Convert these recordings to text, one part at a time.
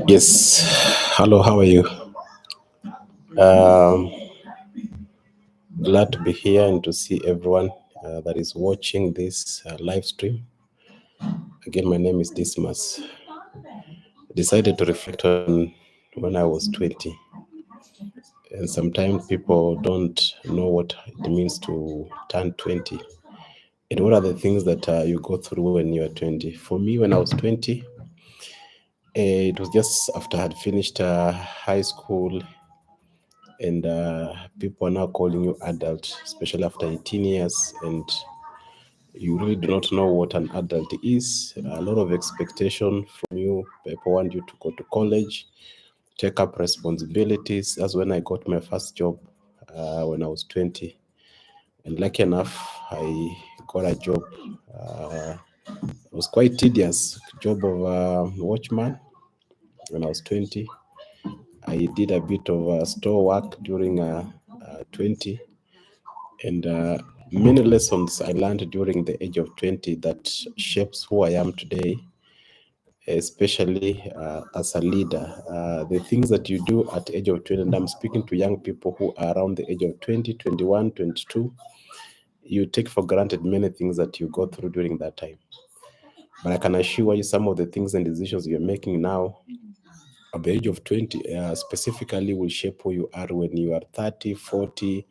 Yes. Hello, how are you? Um, Glad to be here and to see everyone that is watching this live stream. Again, my name is Dismas. I decided to reflect on when I was 20. And sometimes people don't know what it means to turn 20. And what are the things that you go through when you are 20? For me, when I was 20, it was just after I had finished high school, and people are now calling you adult, especially after 18 years, and you really do not know what an adult is. A lot of expectation from you. People want you to go to college, take up responsibilities. That's when I got my first job when I was 20. And lucky enough, I got a job. It was quite tedious, job of watchman when I was 20. I did a bit of store work during 20, and many lessons I learned during the age of 20 that shapes who I am today, especially as a leader. The things that you do at the age of 20, and I'm speaking to young people who are around the age of 20, 21, 22, you take for granted many things that you go through during that time. But I can assure you some of the things and decisions you're making now at the age of 20 specifically will shape who you are when you are 30, 40.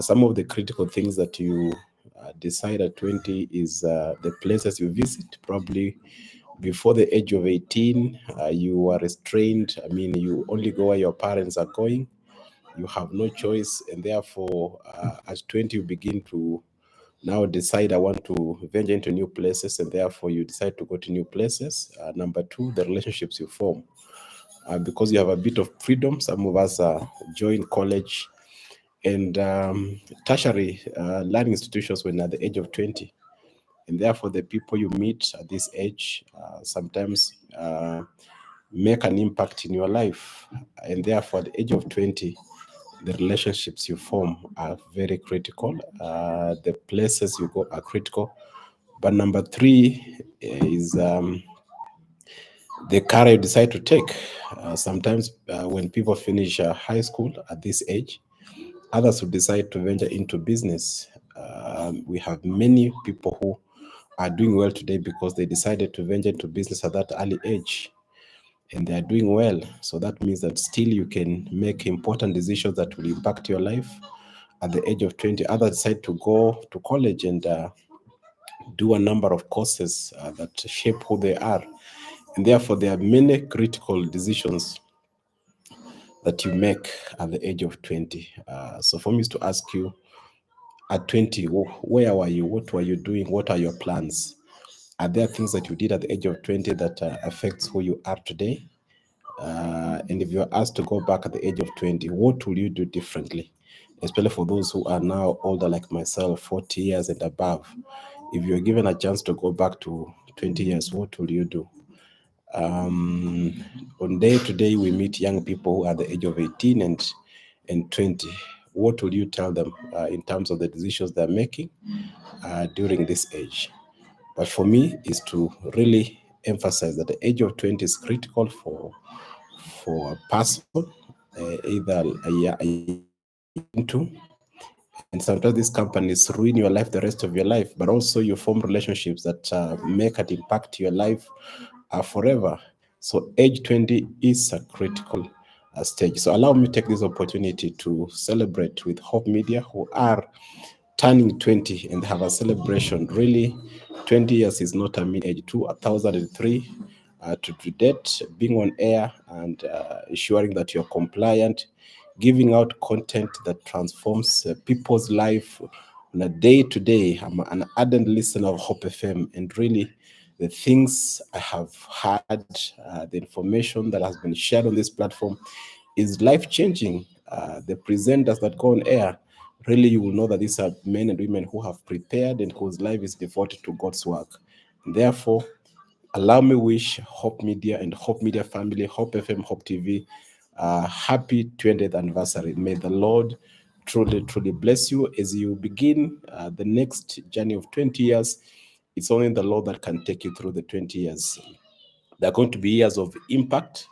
Some of the critical things that you decide at 20 is the places you visit. Probably before the age of 18, you are restrained. I mean, you only go where your parents are going. You have no choice. And therefore, at 20, you begin to now decide, I want to venture into new places. And therefore, you decide to go to new places. Number two, the relationships you form. Because you have a bit of freedom, some of us join college and tertiary learning institutions when at the age of 20. And therefore, the people you meet at this age sometimes make an impact in your life. And therefore, at the age of 20, the relationships you form are very critical. The places you go are critical. But number three is the career you decide to take. Sometimes when people finish high school at this age, others will decide to venture into business. We have many people who are doing well today because they decided to venture into business at that early age, and they are doing well. So that means that still you can make important decisions that will impact your life at the age of 20. Others decide to go to college and do a number of courses that shape who they are. And therefore, there are many critical decisions that you make at the age of 20. So for me is to ask you, at 20, where were you? What were you doing? What are your plans? Are there things that you did at the age of 20 that affects who you are today? And if you're asked to go back at the age of 20, what will you do differently? Especially for those who are now older like myself, 40 years and above. If you're given a chance to go back to 20 years, what will you do? On day to day, we meet young people who are the age of 18 and 20. What will you tell them in terms of the decisions they're making during this age? But for me, is to really emphasize that the age of 20 is critical for a person, either a year into. And sometimes these companies ruin your life the rest of your life, but also you form relationships that make an impact your life forever. So age 20 is a critical stage. So allow me to take this opportunity to celebrate with Hope Media, who are turning 20 and have a celebration. Really, 20 years is not a mean age. 2003 to date, being on air and ensuring that you're compliant, giving out content that transforms people's life on a day to day. I'm an ardent listener of Hope FM, and really, the things I have heard, the information that has been shared on this platform is life changing. The presenters that go on air, really, you will know that these are men and women who have prepared and whose life is devoted to God's work. Therefore, allow me wish Hope Media and Hope Media family, Hope FM, Hope TV, happy 20th anniversary. May the Lord truly, truly bless you as you begin the next journey of 20 years. It's only the Lord that can take you through the 20 years. There are going to be years of impact,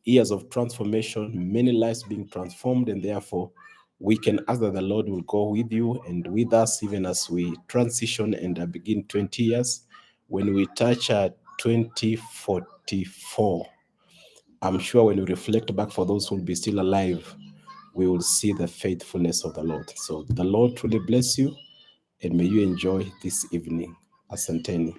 years of transformation, many lives being transformed, and therefore we can ask that the Lord will go with you and with us even as we transition and begin 20 years. When we touch 2044, I'm sure when we reflect back for those who will be still alive, we will see the faithfulness of the Lord. So the Lord truly bless you, and may you enjoy this evening. Asanteni.